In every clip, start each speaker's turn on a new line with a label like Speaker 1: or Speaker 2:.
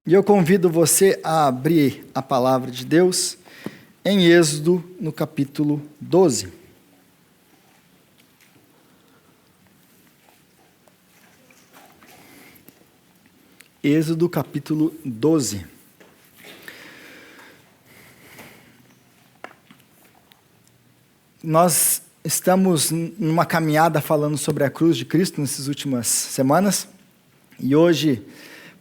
Speaker 1: E eu convido você a abrir a palavra de Deus em Êxodo, no capítulo 12. Êxodo, capítulo 12. Nós estamos numa caminhada falando sobre a cruz de Cristo nessas últimas semanas, e hoje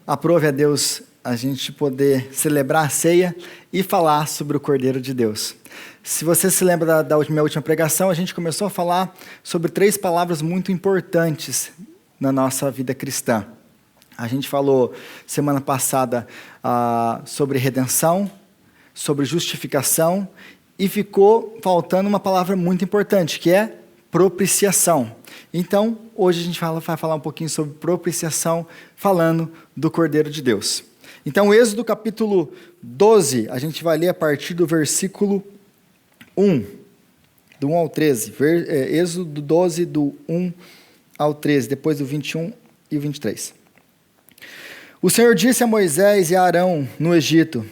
Speaker 1: aprove a Deus a gente poder celebrar a ceia e falar sobre o Cordeiro de Deus. Se você se lembra da minha última pregação, a gente começou a falar sobre 3 palavras muito importantes na nossa vida cristã. A gente falou semana passada sobre redenção, sobre justificação, e ficou faltando uma palavra muito importante, que é propiciação. Então, hoje a gente vai falar um pouquinho sobre propiciação, falando do Cordeiro de Deus. Então, Êxodo capítulo 12, a gente vai ler a partir do versículo 1, do 1 ao 13. Êxodo 12, do 1 ao 13, depois do 21 e o 23. O Senhor disse a Moisés e a Arão no Egito: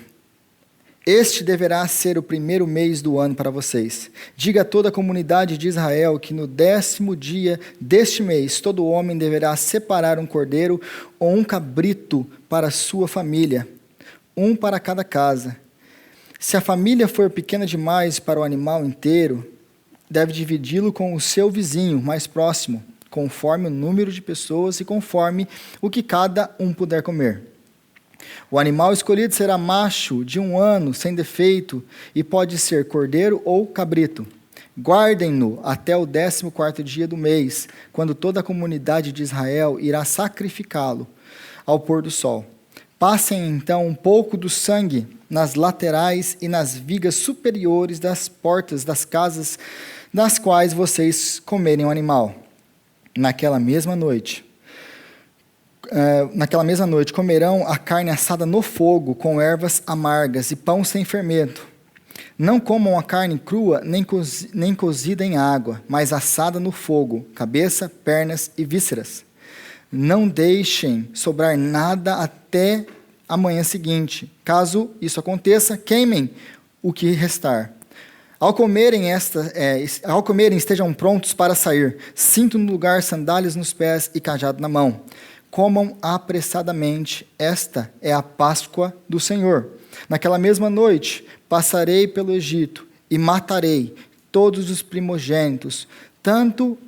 Speaker 1: Este deverá ser o primeiro mês do ano para vocês. Diga a toda a comunidade de Israel que no 10º dia deste mês, todo homem deverá separar um cordeiro ou um cabrito para sua família, um para cada casa. Se a família for pequena demais para o animal inteiro, deve dividi-lo com o seu vizinho mais próximo, conforme o número de pessoas e conforme o que cada um puder comer. O animal escolhido será macho de 1 ano, sem defeito, e pode ser cordeiro ou cabrito. Guardem-no até o 14º dia do mês, quando toda a comunidade de Israel irá sacrificá-lo ao pôr do sol. Passem então um pouco do sangue nas laterais e nas vigas superiores das portas das casas das quais vocês comerem o animal. Naquela mesma noite comerão a carne assada no fogo, com ervas amargas e pão sem fermento. Não comam a carne crua, nem cozida em água, mas assada no fogo, cabeça, pernas e vísceras. Não deixem sobrar nada até a manhã seguinte. Caso isso aconteça, queimem o que restar. Ao comerem, estejam prontos para sair. Cinto no lugar, sandálias nos pés e cajado na mão. Comam apressadamente, esta é a Páscoa do Senhor. Naquela mesma noite, passarei pelo Egito e matarei todos os primogênitos, tanto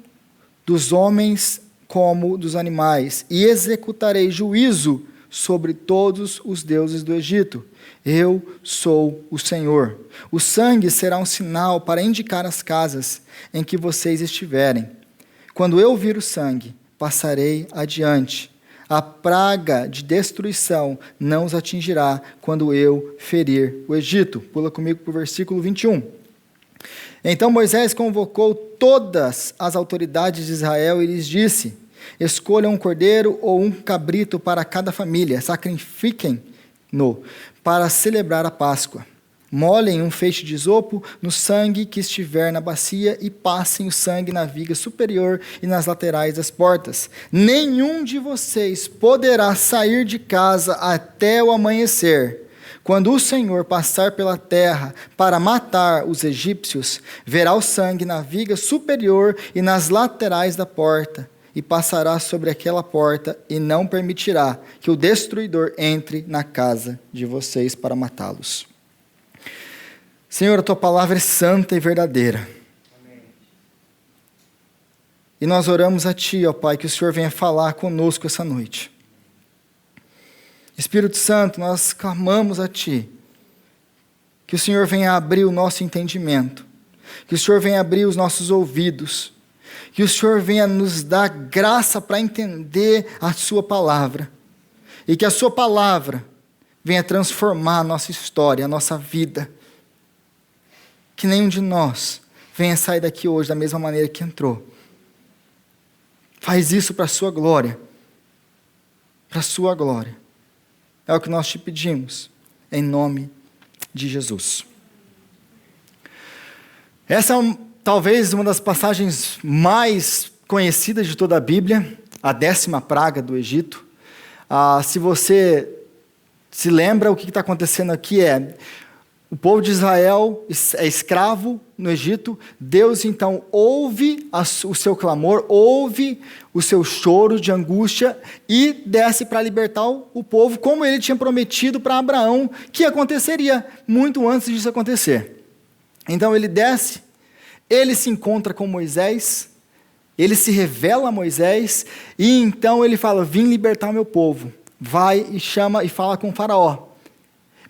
Speaker 1: dos homens como dos animais, e executarei juízo sobre todos os deuses do Egito. Eu sou o Senhor. O sangue será um sinal para indicar as casas em que vocês estiverem. Quando eu vir o sangue, passarei adiante. A praga de destruição não os atingirá quando eu ferir o Egito. Pula comigo para o versículo 21. Então Moisés convocou todas as autoridades de Israel e lhes disse: Escolham um cordeiro ou um cabrito para cada família, sacrifiquem-no para celebrar a Páscoa. Molhem um feixe de isopo no sangue que estiver na bacia e passem o sangue na viga superior e nas laterais das portas. Nenhum de vocês poderá sair de casa até o amanhecer. Quando o Senhor passar pela terra para matar os egípcios, verá o sangue na viga superior e nas laterais da porta, e passará sobre aquela porta e não permitirá que o destruidor entre na casa de vocês para matá-los. Senhor, a Tua palavra é santa e verdadeira. Amém. E nós oramos a Ti, ó Pai, que o Senhor venha falar conosco essa noite. Espírito Santo, nós clamamos a Ti, que o Senhor venha abrir o nosso entendimento, que o Senhor venha abrir os nossos ouvidos, que o Senhor venha nos dar graça para entender a Sua palavra, e que a Sua palavra venha transformar a nossa história, a nossa vida. Que nenhum de nós venha sair daqui hoje da mesma maneira que entrou. Faz isso para a sua glória. Para a sua glória. É o que nós te pedimos, em nome de Jesus. Essa é talvez uma das passagens mais conhecidas de toda a Bíblia, a 10ª praga do Egito. Se você se lembra, o que está acontecendo aqui o povo de Israel é escravo no Egito. Deus, então, ouve o seu clamor, ouve o seu choro de angústia e desce para libertar o povo, como ele tinha prometido para Abraão, que aconteceria muito antes disso acontecer. Então, ele desce, ele se encontra com Moisés, ele se revela a Moisés, e então ele fala: vim libertar o meu povo. Vai e chama e fala com o faraó.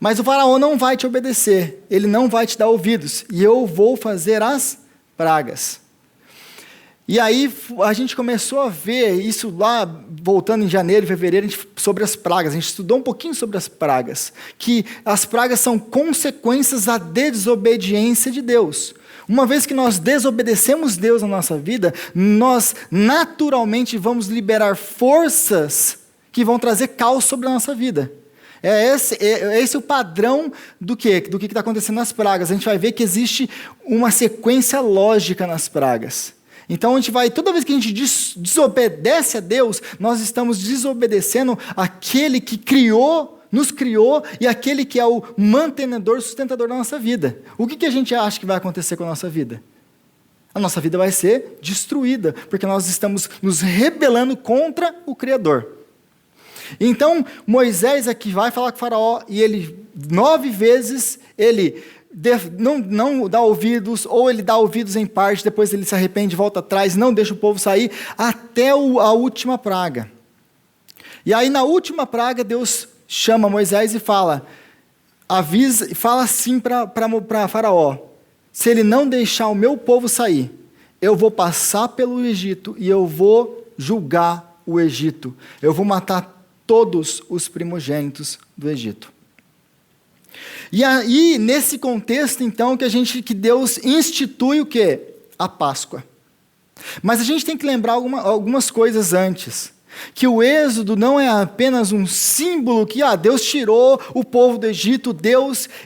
Speaker 1: Mas o faraó não vai te obedecer, ele não vai te dar ouvidos, e eu vou fazer as pragas. E aí a gente começou a ver isso lá, voltando em janeiro e fevereiro, sobre as pragas. A gente estudou um pouquinho sobre as pragas, que as pragas são consequências da desobediência de Deus. Uma vez que nós desobedecemos Deus na nossa vida, nós naturalmente vamos liberar forças que vão trazer caos sobre a nossa vida. É esse o padrão do que está acontecendo nas pragas. A gente vai ver que existe uma sequência lógica nas pragas. Então, toda vez que a gente desobedece a Deus, nós estamos desobedecendo aquele que nos criou, e aquele que é o mantenedor, sustentador da nossa vida. O que a gente acha que vai acontecer com a nossa vida? A nossa vida vai ser destruída, porque nós estamos nos rebelando contra o Criador. Então, Moisés aqui vai falar com o faraó, e ele, 9 vezes, ele não dá ouvidos, ou ele dá ouvidos em parte, depois ele se arrepende, volta atrás, não deixa o povo sair, até a última praga. E aí, na última praga, Deus chama Moisés e fala assim para faraó: se ele não deixar o meu povo sair, eu vou passar pelo Egito, e eu vou julgar o Egito, eu vou matar todos os primogênitos do Egito. E aí, nesse contexto, então, que Deus institui o quê? A Páscoa. Mas a gente tem que lembrar algumas coisas antes. Que o êxodo não é apenas um símbolo que Deus tirou o povo do Egito,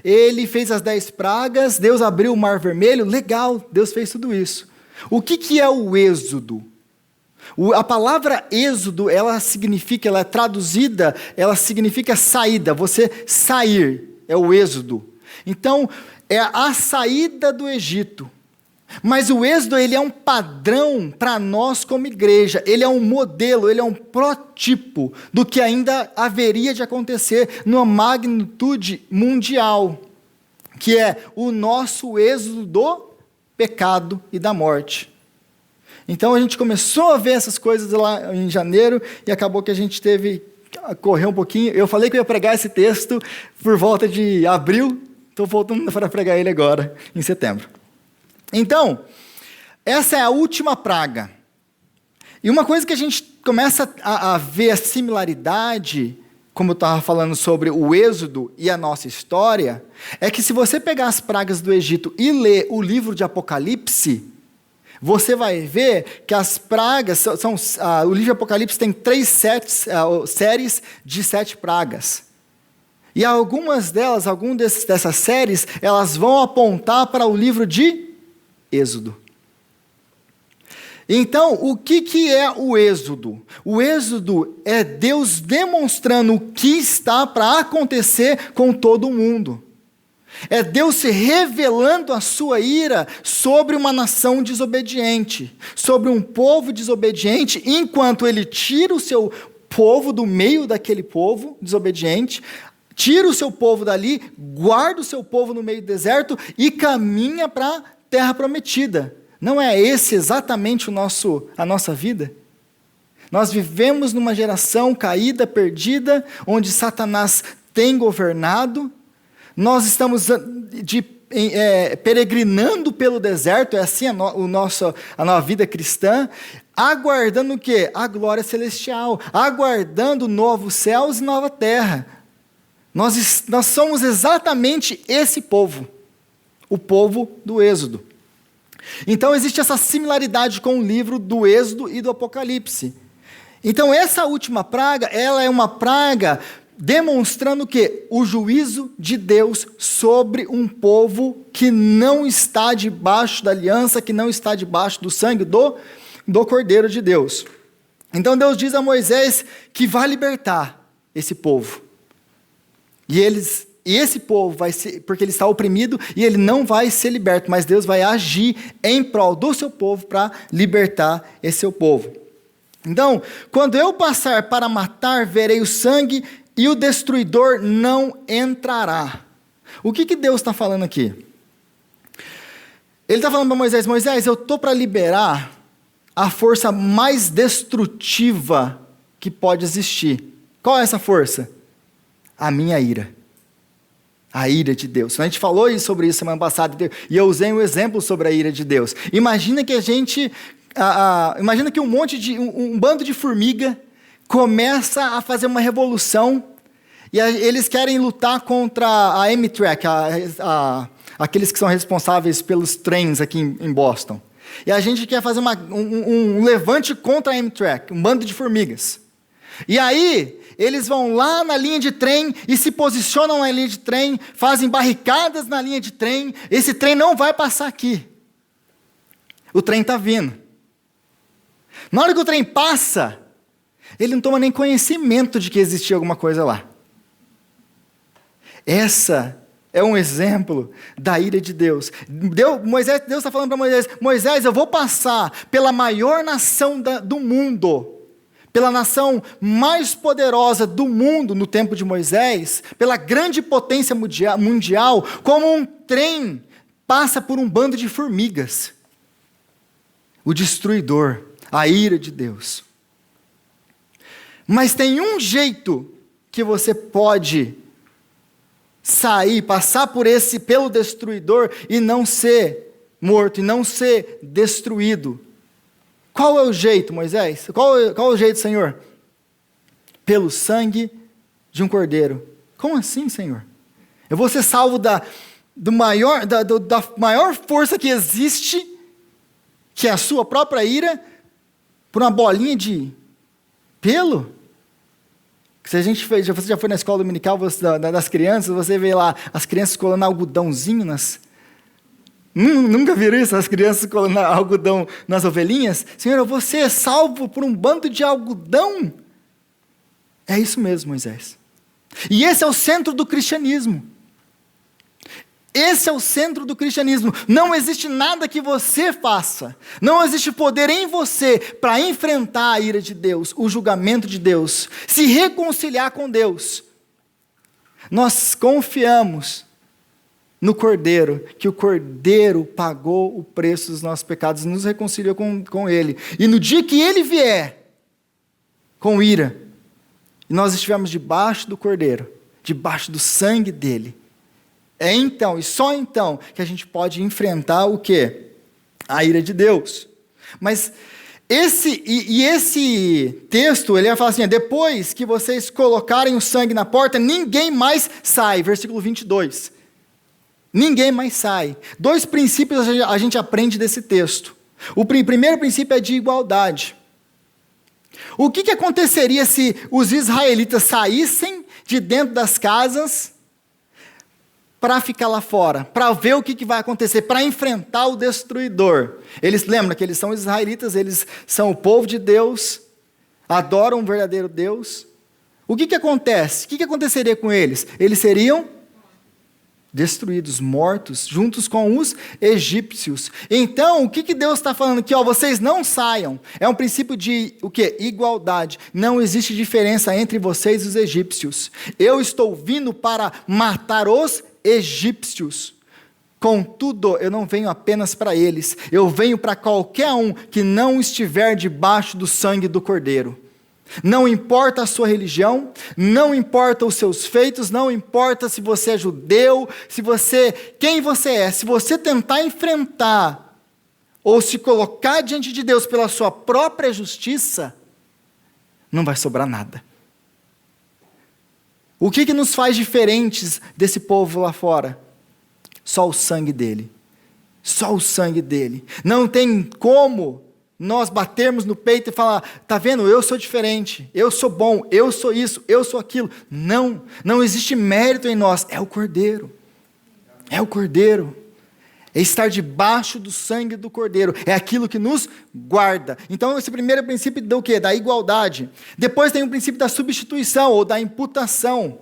Speaker 1: ele fez as 10 pragas, Deus abriu o Mar Vermelho, legal, Deus fez tudo isso. O que é o êxodo? A palavra êxodo, ela é traduzida, ela significa saída, você sair, é o êxodo. Então, é a saída do Egito. Mas o êxodo, ele é um padrão para nós como igreja, ele é um modelo, ele é um protótipo do que ainda haveria de acontecer numa magnitude mundial, que é o nosso êxodo do pecado e da morte. Então a gente começou a ver essas coisas lá em janeiro, e acabou que a gente teve que correr um pouquinho. Eu falei que eu ia pregar esse texto por volta de abril, estou voltando para pregar ele agora, em setembro. Então, essa é a última praga. E uma coisa que a gente começa a ver a similaridade, como eu estava falando sobre o Êxodo e a nossa história, é que se você pegar as pragas do Egito e ler o livro de Apocalipse, você vai ver que as pragas, o livro de Apocalipse tem 3 séries de 7 pragas. E algumas dessas séries, elas vão apontar para o livro de Êxodo. Então, o que é o Êxodo? O Êxodo é Deus demonstrando o que está para acontecer com todo mundo. É Deus se revelando a sua ira sobre uma nação desobediente, sobre um povo desobediente, enquanto ele tira o seu povo do meio daquele povo desobediente, tira o seu povo dali, guarda o seu povo no meio do deserto e caminha para a terra prometida. Não é esse exatamente a nossa vida? Nós vivemos numa geração caída, perdida, onde Satanás tem governado. Nós estamos peregrinando pelo deserto, é assim a nossa vida cristã, aguardando o quê? A glória celestial, aguardando novos céus e nova terra. Nós somos exatamente esse povo, o povo do Êxodo. Então existe essa similaridade com o livro do Êxodo e do Apocalipse. Então essa última praga, ela é uma praga demonstrando o quê? O juízo de Deus sobre um povo que não está debaixo da aliança, que não está debaixo do sangue do Cordeiro de Deus. Então Deus diz a Moisés que vai libertar esse povo. E esse povo vai ser, porque ele está oprimido e ele não vai ser liberto, mas Deus vai agir em prol do seu povo para libertar esse seu povo. Então, quando eu passar para matar, verei o sangue e o destruidor não entrará. O que Deus está falando aqui? Ele está falando para Moisés: Moisés, eu estou para liberar a força mais destrutiva que pode existir. Qual é essa força? A minha ira. A ira de Deus. A gente falou sobre isso semana passada, e eu usei um exemplo sobre a ira de Deus. Imagina que imagina que um bando de formiga começa a fazer uma revolução, e eles querem lutar contra a Amtrak, aqueles que são responsáveis pelos trens aqui em Boston. E a gente quer fazer um levante contra a Amtrak, um bando de formigas. E aí, eles vão lá na linha de trem e se posicionam na linha de trem, fazem barricadas na linha de trem. Esse trem não vai passar aqui. O trem está vindo. Na hora que o trem passa, ele não toma nem conhecimento de que existia alguma coisa lá. Essa é um exemplo da ira de Deus. Deus está falando para Moisés: Moisés, eu vou passar pela maior nação do mundo, pela nação mais poderosa do mundo no tempo de Moisés, pela grande potência mundial, como um trem passa por um bando de formigas. O destruidor, a ira de Deus. Mas tem um jeito que você pode sair, passar pelo destruidor e não ser morto, e não ser destruído. Qual é o jeito, Moisés? Qual é o jeito, Senhor? Pelo sangue de um cordeiro. Como assim, Senhor? Eu vou ser salvo da maior força que existe, que é a sua própria ira, por uma bolinha de pelo? Se você já foi na escola dominical das crianças, você vê lá as crianças colando algodãozinho nunca viram isso? As crianças colando algodão nas ovelhinhas? Senhor, você é salvo por um bando de algodão? É isso mesmo, Moisés. E esse é o centro do cristianismo. Esse é o centro do cristianismo. Não existe nada que você faça, não existe poder em você para enfrentar a ira de Deus, o julgamento de Deus, se reconciliar com Deus. Nós confiamos no Cordeiro, que o Cordeiro pagou o preço dos nossos pecados e nos reconciliou com Ele. E no dia que Ele vier com ira, e nós estivermos debaixo do Cordeiro, debaixo do sangue dEle, é então, e só então, que a gente pode enfrentar o quê? A ira de Deus. Mas esse texto, ele vai falar assim: depois que vocês colocarem o sangue na porta, ninguém mais sai. Versículo 22. Ninguém mais sai. 2 princípios a gente aprende desse texto. O primeiro princípio é de igualdade. O que aconteceria se os israelitas saíssem de dentro das casas para ficar lá fora, para ver o que vai acontecer, para enfrentar o destruidor? Eles lembram que eles são israelitas, eles são o povo de Deus, adoram o verdadeiro Deus. O que acontece? O que aconteceria com eles? Eles seriam destruídos, mortos, juntos com os egípcios. Então, o que Deus está falando aqui? Vocês não saiam. É um princípio de o quê? Igualdade. Não existe diferença entre vocês e os egípcios. Eu estou vindo para matar os egípcios. Contudo, eu não venho apenas para eles. Eu venho para qualquer um que não estiver debaixo do sangue do Cordeiro. Não importa a sua religião, não importa os seus feitos, não importa se você é judeu, quem você é. Se você tentar enfrentar ou se colocar diante de Deus pela sua própria justiça, não vai sobrar nada. O que nos faz diferentes desse povo lá fora? Só o sangue dele. Só o sangue dele. Não tem como nós batermos no peito e falar: tá vendo, eu sou diferente, eu sou bom, eu sou isso, eu sou aquilo. Não existe mérito em nós, é o Cordeiro. É o Cordeiro. É estar debaixo do sangue do Cordeiro, é aquilo que nos guarda. Então esse primeiro princípio do quê? Da igualdade. Depois tem o princípio da substituição ou da imputação.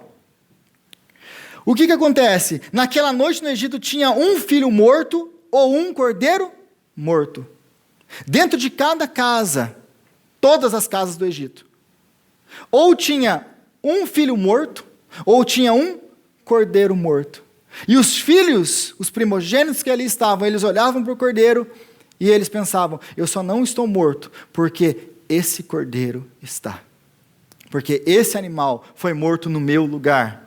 Speaker 1: O que acontece? Naquela noite no Egito tinha um filho morto ou um cordeiro morto. Dentro de cada casa, todas as casas do Egito. Ou tinha um filho morto, ou tinha um cordeiro morto. E os filhos, os primogênitos que ali estavam, eles olhavam para o cordeiro e eles pensavam: eu só não estou morto porque esse cordeiro está. Porque esse animal foi morto no meu lugar.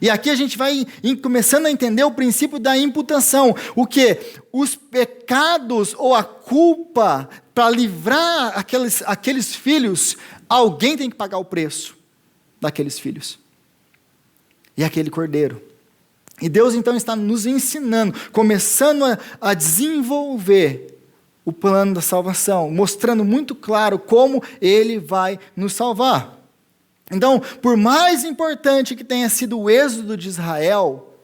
Speaker 1: E aqui a gente vai começando a entender o princípio da imputação. O que? Os pecados ou a culpa, para livrar aqueles filhos, alguém tem que pagar o preço daqueles filhos. E aquele cordeiro. E Deus então está nos ensinando, começando a desenvolver o plano da salvação, mostrando muito claro como Ele vai nos salvar. Então, por mais importante que tenha sido o êxodo de Israel,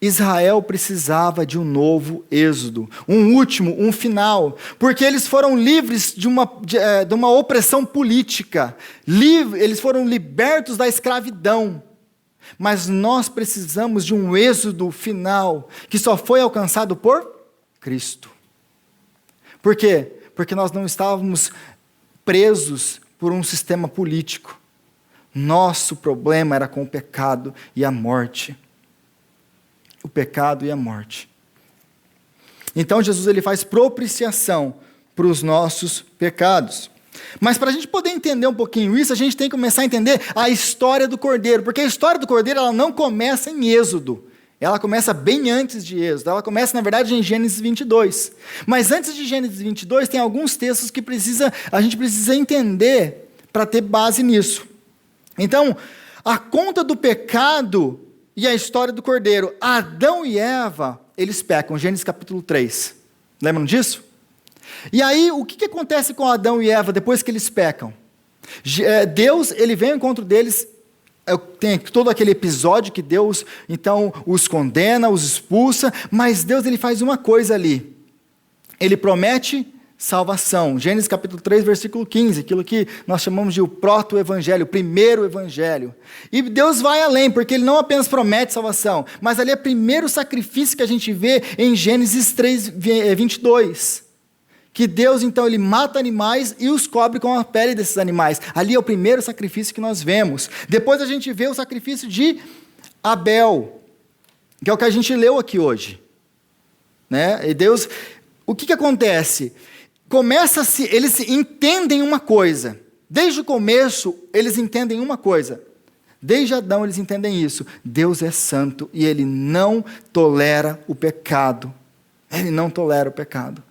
Speaker 1: Israel precisava de um novo êxodo, um último, um final, porque eles foram livres de uma opressão política, eles foram libertos da escravidão, mas nós precisamos de um êxodo final, que só foi alcançado por Cristo. Por quê? Porque nós não estávamos presos por um sistema político. Nosso problema era com o pecado e a morte. O pecado e a morte. Então Jesus ele faz propiciação para os nossos pecados. Mas para a gente poder entender um pouquinho isso, a gente tem que começar a entender a história do Cordeiro. Porque a história do Cordeiro ela não começa em Êxodo. Ela começa bem antes de Êxodo. Ela começa, na verdade, em Gênesis 22. Mas antes de Gênesis 22, tem alguns textos que a gente precisa entender para ter base nisso. Então, a conta do pecado e a história do Cordeiro. Adão e Eva, eles pecam. Gênesis capítulo 3. Lembram disso? E aí, o que acontece com Adão e Eva depois que eles pecam? Deus, ele vem ao encontro deles, tem todo aquele episódio que Deus, então, os condena, os expulsa, mas Deus, ele faz uma coisa ali. Ele promete salvação. Gênesis capítulo 3, versículo 15, aquilo que nós chamamos de o proto-evangelho, o primeiro evangelho. E Deus vai além, porque Ele não apenas promete salvação, mas ali é o primeiro sacrifício que a gente vê em Gênesis 3, 22. Que Deus, então, Ele mata animais e os cobre com a pele desses animais. Ali é o primeiro sacrifício que nós vemos. Depois a gente vê o sacrifício de Abel, que é o que a gente leu aqui hoje. Né? E Deus, o que acontece? Eles entendem uma coisa. Desde o começo, eles entendem uma coisa. Desde Adão, eles entendem isso. Deus é santo e Ele não tolera o pecado. Ele não tolera o pecado.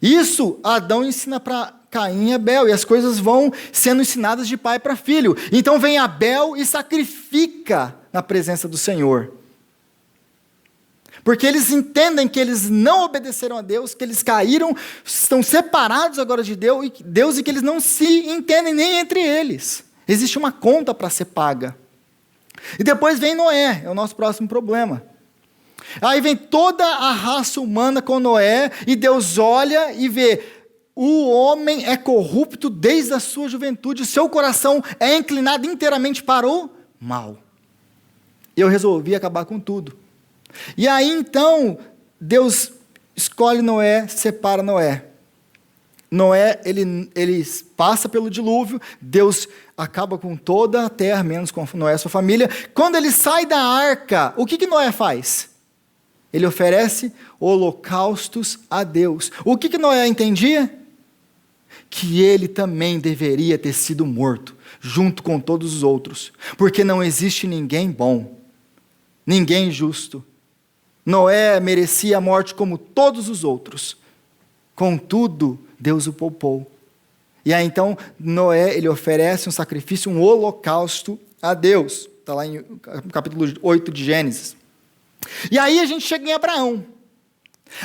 Speaker 1: Isso, Adão ensina para Caim e Abel, e as coisas vão sendo ensinadas de pai para filho. Então vem Abel e sacrifica na presença do Senhor. Porque eles entendem que eles não obedeceram a Deus, que eles caíram, estão separados agora de Deus e que eles não se entendem nem entre eles. Existe uma conta para ser paga. E depois vem Noé, é o nosso próximo problema. Aí vem toda a raça humana com Noé, e Deus olha e vê, o homem é corrupto desde a sua juventude, o seu coração é inclinado inteiramente para o mal. Eu resolvi acabar com tudo. E aí então, Deus escolhe Noé, separa Noé. Noé, ele passa pelo dilúvio, Deus acaba com toda a terra, menos com Noé e sua família. Quando ele sai da arca, o que Noé faz? Ele oferece holocaustos a Deus. O que Noé entendia? Que ele também deveria ter sido morto, junto com todos os outros, porque não existe ninguém bom, ninguém justo. Noé merecia a morte como todos os outros. Contudo, Deus o poupou. E aí então, Noé, ele oferece um sacrifício, um holocausto a Deus. Está lá em capítulo 8 de Gênesis. E aí a gente chega em Abraão.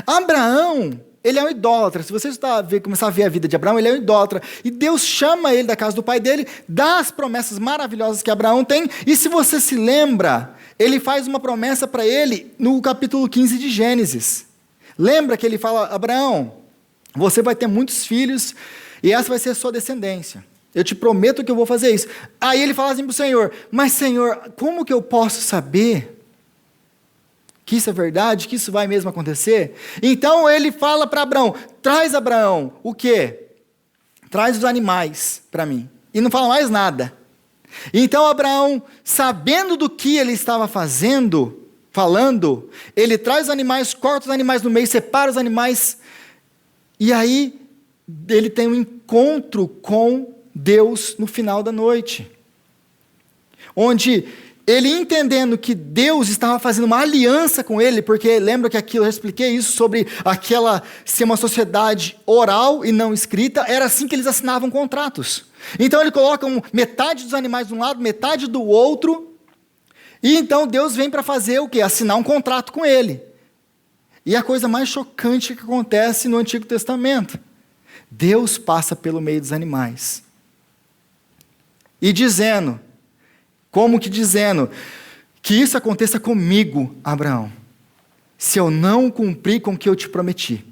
Speaker 1: Abraão, ele é um idólatra. Se você começar a ver a vida de Abraão, ele é um idólatra. E Deus chama ele da casa do pai dele, dá as promessas maravilhosas que Abraão tem. E se você se lembra, ele faz uma promessa para ele no capítulo 15 de Gênesis. Lembra que ele fala: Abraão, você vai ter muitos filhos e essa vai ser a sua descendência. Eu te prometo que eu vou fazer isso. Aí ele fala assim para o Senhor: mas Senhor, como que eu posso saber que isso é verdade, que isso vai mesmo acontecer? Então ele fala para Abraão, traz Abraão, o quê? Traz os animais para mim. E não fala mais nada. Então Abraão, sabendo do que ele estava falando, ele traz os animais, corta os animais no meio, separa os animais, e aí ele tem um encontro com Deus no final da noite. Onde ele entendendo que Deus estava fazendo uma aliança com ele, porque lembra que aquilo, eu já expliquei isso, sobre aquela ser uma sociedade oral e não escrita, era assim que eles assinavam contratos. Então ele coloca metade dos animais de um lado, metade do outro, e então Deus vem para fazer o quê? Assinar um contrato com ele. E a coisa mais chocante que acontece no Antigo Testamento, Deus passa pelo meio dos animais, e dizendo, que isso aconteça comigo, Abraão, se eu não cumprir com o que eu te prometi,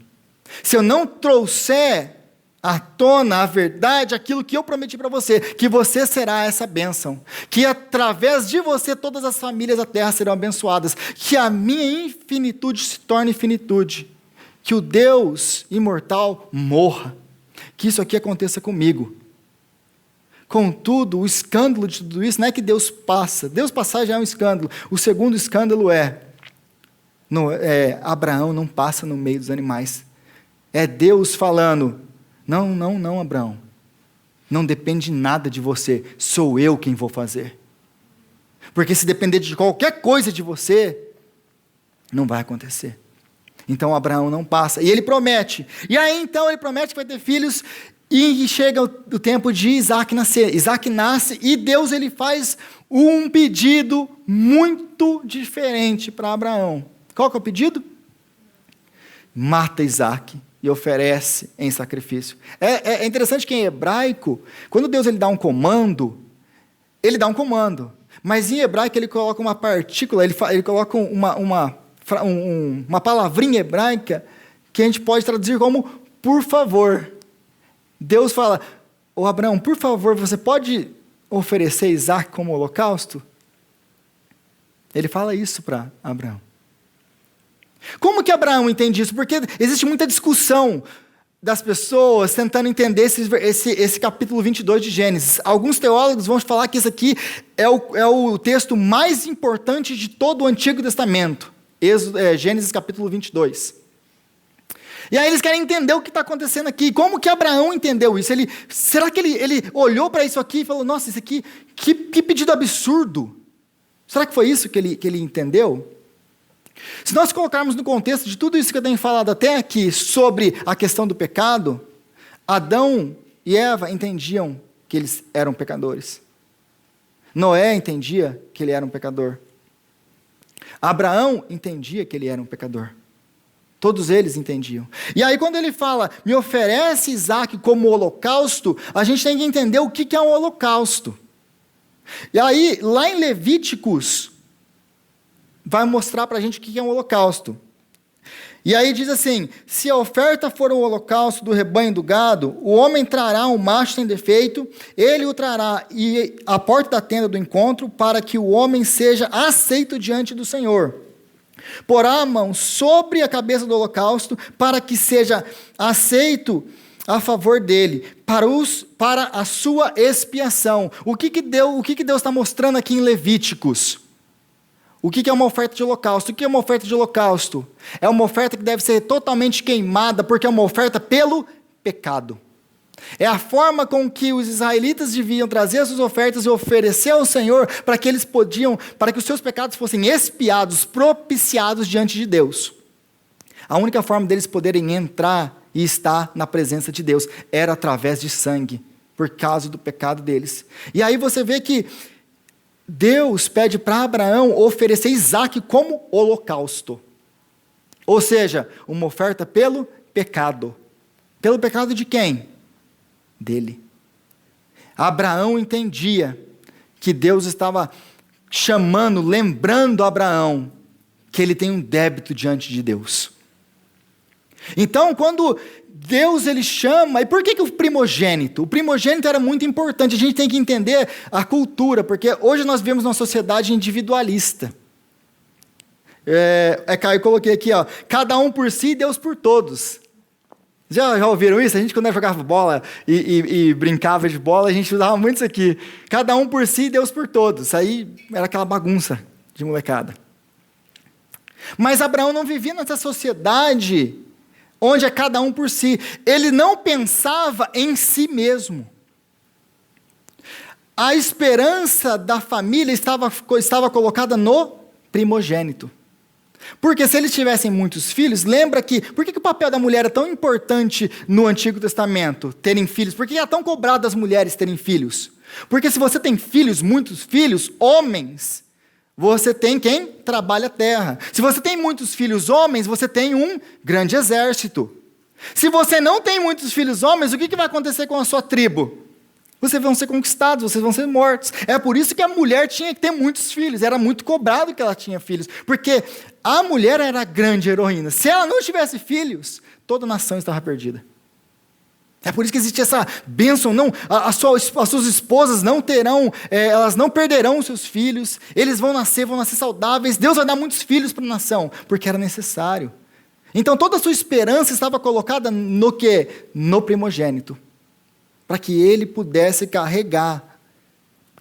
Speaker 1: se eu não trouxer à tona a verdade, aquilo que eu prometi para você, que você será essa bênção, que através de você todas as famílias da terra serão abençoadas, que a minha infinitude se torne finitude, que o Deus imortal morra, que isso aqui aconteça comigo. Contudo, o escândalo de tudo isso não é que Deus passa. Deus passar já é um escândalo. O segundo escândalo Abraão não passa no meio dos animais. É Deus falando, não, Abraão. Não depende nada de você. Sou eu quem vou fazer. Porque se depender de qualquer coisa de você, não vai acontecer. Então Abraão não passa. E ele promete. E aí então ele promete que vai ter filhos. E chega o tempo de Isaac nascer. Isaac nasce e Deus ele faz um pedido muito diferente para Abraão. Qual que é o pedido? Mata Isaac e oferece em sacrifício. É interessante que em hebraico, quando Deus ele dá um comando, mas em hebraico ele coloca uma partícula, ele coloca uma palavrinha hebraica que a gente pode traduzir como por favor. Deus fala, Abraão, por favor, você pode oferecer Isaac como holocausto? Ele fala isso para Abraão. Como que Abraão entende isso? Porque existe muita discussão das pessoas tentando entender esse capítulo 22 de Gênesis. Alguns teólogos vão falar que isso aqui é o texto mais importante de todo o Antigo Testamento. Gênesis capítulo 22. E aí eles querem entender o que está acontecendo aqui. Como que Abraão entendeu isso? Será que ele olhou para isso aqui e falou, nossa, isso aqui, que pedido absurdo. Será que foi isso que ele entendeu? Se nós colocarmos no contexto de tudo isso que eu tenho falado até aqui, sobre a questão do pecado, Adão e Eva entendiam que eles eram pecadores. Noé entendia que ele era um pecador. Abraão entendia que ele era um pecador. Todos eles entendiam. E aí quando ele fala, me oferece Isaac como holocausto, a gente tem que entender o que é um holocausto. E aí, lá em Levíticos, vai mostrar para a gente o que é um holocausto. E aí diz assim, se a oferta for o holocausto do rebanho do gado, o homem trará um macho sem defeito, ele o trará à porta da tenda do encontro, para que o homem seja aceito diante do Senhor. Porá a mão sobre a cabeça do holocausto, para que seja aceito a favor dele, para a sua expiação. O que Deus está mostrando aqui em Levíticos? O que é uma oferta de holocausto? O que é uma oferta de holocausto? É uma oferta que deve ser totalmente queimada, porque é uma oferta pelo pecado. É a forma com que os israelitas deviam trazer as suas ofertas e oferecer ao Senhor para que os seus pecados fossem expiados, propiciados diante de Deus. A única forma deles poderem entrar e estar na presença de Deus era através de sangue, por causa do pecado deles. E aí você vê que Deus pede para Abraão oferecer Isaac como holocausto. Ou seja, uma oferta pelo pecado. Pelo pecado de quem? Dele. Abraão entendia que Deus estava lembrando Abraão que ele tem um débito diante de Deus. Então, quando Deus ele chama, e por que o primogênito? O primogênito era muito importante, a gente tem que entender a cultura, porque hoje nós vivemos numa sociedade individualista. Eu coloquei aqui, ó, cada um por si, Deus por todos. Já ouviram isso? A gente, quando jogava bola e brincava de bola, a gente usava muito isso aqui. Cada um por si, Deus por todos. Aí era aquela bagunça de molecada. Mas Abraão não vivia nessa sociedade onde é cada um por si. Ele não pensava em si mesmo. A esperança da família estava colocada no primogênito. Porque se eles tivessem muitos filhos, lembra que... Por que o papel da mulher é tão importante no Antigo Testamento? Terem filhos. Por que é tão cobrado das mulheres terem filhos? Porque se você tem filhos, muitos filhos, homens, você tem quem trabalha a terra. Se você tem muitos filhos homens, você tem um grande exército. Se você não tem muitos filhos homens, o que vai acontecer com a sua tribo? Vocês vão ser conquistados, vocês vão ser mortos. É por isso que a mulher tinha que ter muitos filhos. Era muito cobrado que ela tinha filhos. Porque a mulher era a grande heroína. Se ela não tivesse filhos, toda a nação estava perdida. É por isso que existe essa bênção. Não, as suas esposas não terão, elas não perderão os seus filhos. Eles vão nascer saudáveis. Deus vai dar muitos filhos para a nação, porque era necessário. Então toda a sua esperança estava colocada no quê? No primogênito. Para que ele pudesse carregar.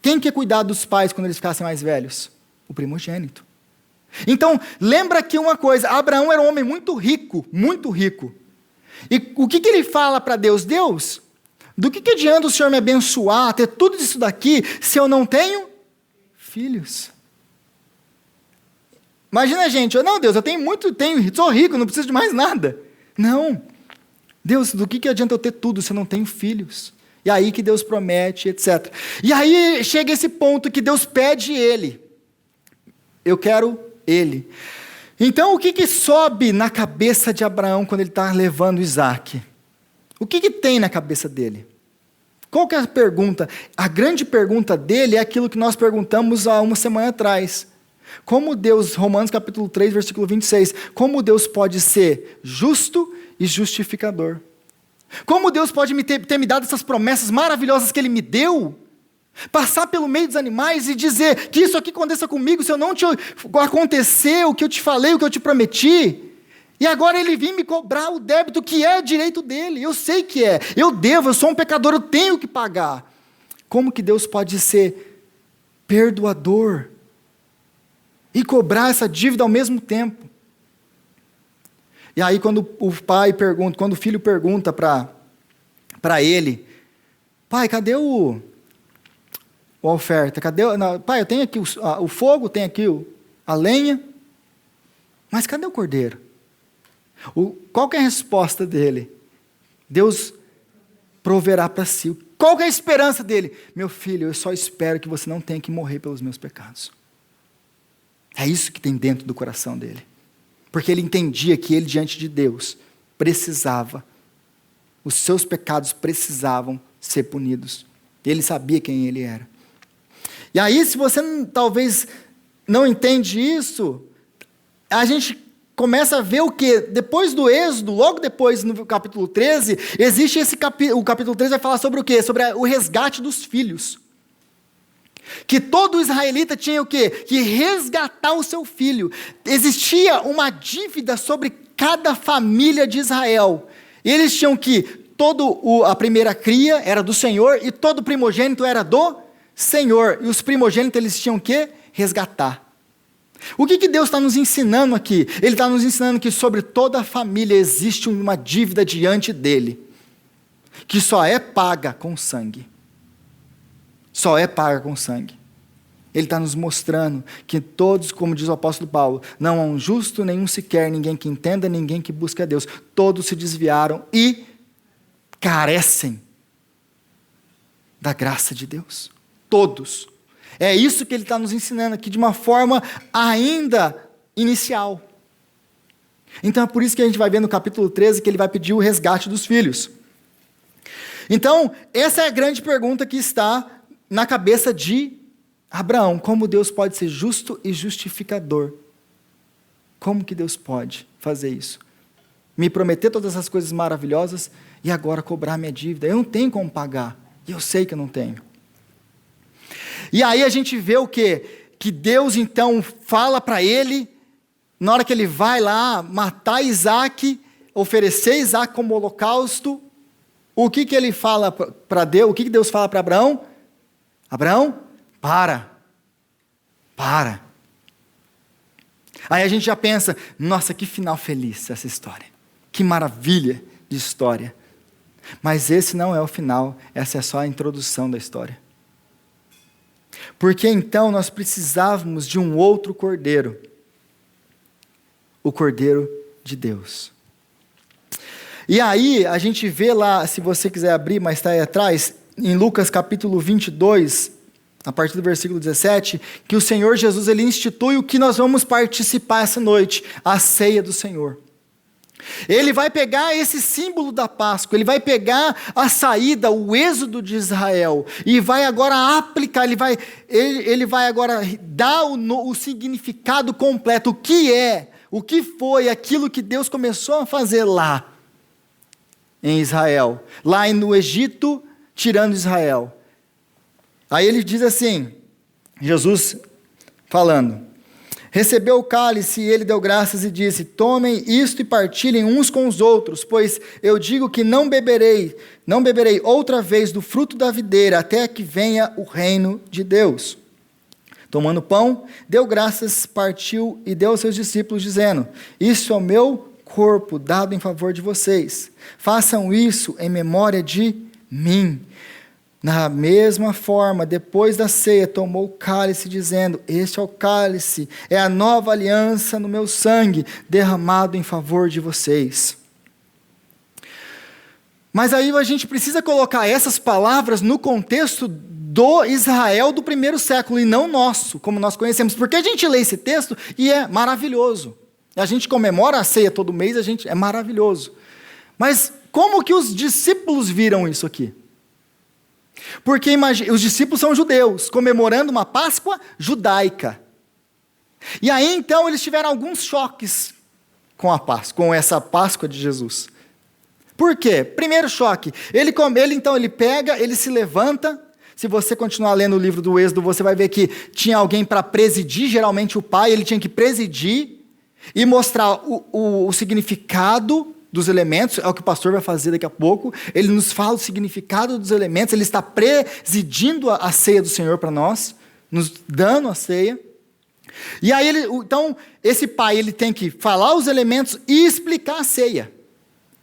Speaker 1: Quem quer cuidar dos pais quando eles ficassem mais velhos? O primogênito. Então, lembra aqui uma coisa, Abraão era um homem muito rico, muito rico. E o que ele fala para Deus? Deus, do que adianta o Senhor me abençoar, ter tudo isso daqui, se eu não tenho filhos? Imagina, gente, não, Deus, eu sou rico, não preciso de mais nada. Não. Deus, do que adianta eu ter tudo se eu não tenho filhos? E aí que Deus promete, etc. E aí chega esse ponto que Deus pede ele. Eu quero ele. Então o que sobe na cabeça de Abraão quando ele está levando Isaac? O que tem na cabeça dele? Qual que é a pergunta? A grande pergunta dele é aquilo que nós perguntamos há uma semana atrás. Como Deus, Romanos capítulo 3, versículo 26, como Deus pode ser justo e justificador? Como Deus pode ter me dado essas promessas maravilhosas que Ele me deu, passar pelo meio dos animais e dizer que isso aqui aconteça comigo, se eu não acontecer o que eu te falei, o que eu te prometi, e agora Ele vir me cobrar o débito que é direito dEle, eu sei que é, eu devo, eu sou um pecador, eu tenho que pagar. Como que Deus pode ser perdoador e cobrar essa dívida ao mesmo tempo? E aí quando o filho pergunta para ele, pai, cadê a oferta? Pai, eu tenho aqui o fogo, tenho aqui a lenha, mas cadê o cordeiro? Qual que é a resposta dele? Deus proverá para si. Qual que é a esperança dele? Meu filho, eu só espero que você não tenha que morrer pelos meus pecados. É isso que tem dentro do coração dele. Porque ele entendia que ele, diante de Deus, precisava, os seus pecados precisavam ser punidos. Ele sabia quem ele era. E aí, se você talvez não entende isso, a gente começa a ver o quê? Depois do Êxodo, logo depois, no capítulo 13, existe o capítulo 13 vai falar sobre o quê? Sobre o resgate dos filhos. Que todo israelita tinha o quê? Que resgatar o seu filho. Existia uma dívida sobre cada família de Israel. Eles tinham que, a primeira cria era do Senhor, e todo primogênito era do Senhor. E os primogênitos eles tinham que resgatar. O que Deus está nos ensinando aqui? Ele está nos ensinando que sobre toda a família existe uma dívida diante dele, que só é paga com sangue. Só é paga com sangue. Ele está nos mostrando que todos, como diz o apóstolo Paulo, não há um justo, nenhum sequer, ninguém que entenda, ninguém que busque a Deus. Todos se desviaram e carecem da graça de Deus. Todos. É isso que ele está nos ensinando aqui de uma forma ainda inicial. Então é por isso que a gente vai ver no capítulo 13 que ele vai pedir o resgate dos filhos. Então, essa é a grande pergunta que está na cabeça de Abraão. Como Deus pode ser justo e justificador? Como que Deus pode fazer isso? Me prometer todas essas coisas maravilhosas e agora cobrar minha dívida. Eu não tenho como pagar. E eu sei que eu não tenho. E aí a gente vê o quê? Que Deus então fala para ele na hora que ele vai lá matar Isaac, oferecer Isaac como holocausto, o que ele fala para Deus? O que Deus fala para Abraão? Abraão, para. Aí a gente já pensa, nossa, que final feliz essa história. Que maravilha de história. Mas esse não é o final, essa é só a introdução da história. Porque então nós precisávamos de um outro cordeiro. O Cordeiro de Deus. E aí a gente vê lá, se você quiser abrir, mas está aí atrás, em Lucas capítulo 22, a partir do versículo 17, que o Senhor Jesus, ele institui o que nós vamos participar essa noite, a ceia do Senhor. Ele vai pegar esse símbolo da Páscoa, ele vai pegar a saída, o êxodo de Israel, e vai agora aplicar, ele vai agora dar o significado completo, o que foi aquilo que Deus começou a fazer lá em Israel, lá no Egito, tirando Israel. Aí ele diz assim, Jesus falando, recebeu o cálice e ele deu graças e disse, tomem isto e partilhem uns com os outros, pois eu digo que não beberei outra vez do fruto da videira, até que venha o reino de Deus. Tomando pão, deu graças, partiu e deu aos seus discípulos, dizendo, isso é o meu corpo dado em favor de vocês. Façam isso em memória de mim. Na mesma forma, depois da ceia, tomou o cálice, dizendo, este é o cálice, é a nova aliança no meu sangue, derramado em favor de vocês. Mas aí a gente precisa colocar essas palavras no contexto do Israel do primeiro século, e não nosso, como nós conhecemos. Porque a gente lê esse texto e é maravilhoso. A gente comemora a ceia todo mês, é maravilhoso. Mas como que os discípulos viram isso aqui? Porque os discípulos são judeus, comemorando uma Páscoa judaica. E aí então eles tiveram alguns choques com essa Páscoa de Jesus. Por quê? Primeiro choque, ele pega, ele se levanta. Se você continuar lendo o livro do Êxodo, você vai ver que tinha alguém para presidir, geralmente o pai, ele tinha que presidir e mostrar o significado dos elementos, é o que o pastor vai fazer daqui a pouco. Ele nos fala o significado dos elementos, ele está presidindo a ceia do Senhor para nós, nos dando a ceia. E aí, então, esse pai, ele tem que falar os elementos e explicar a ceia.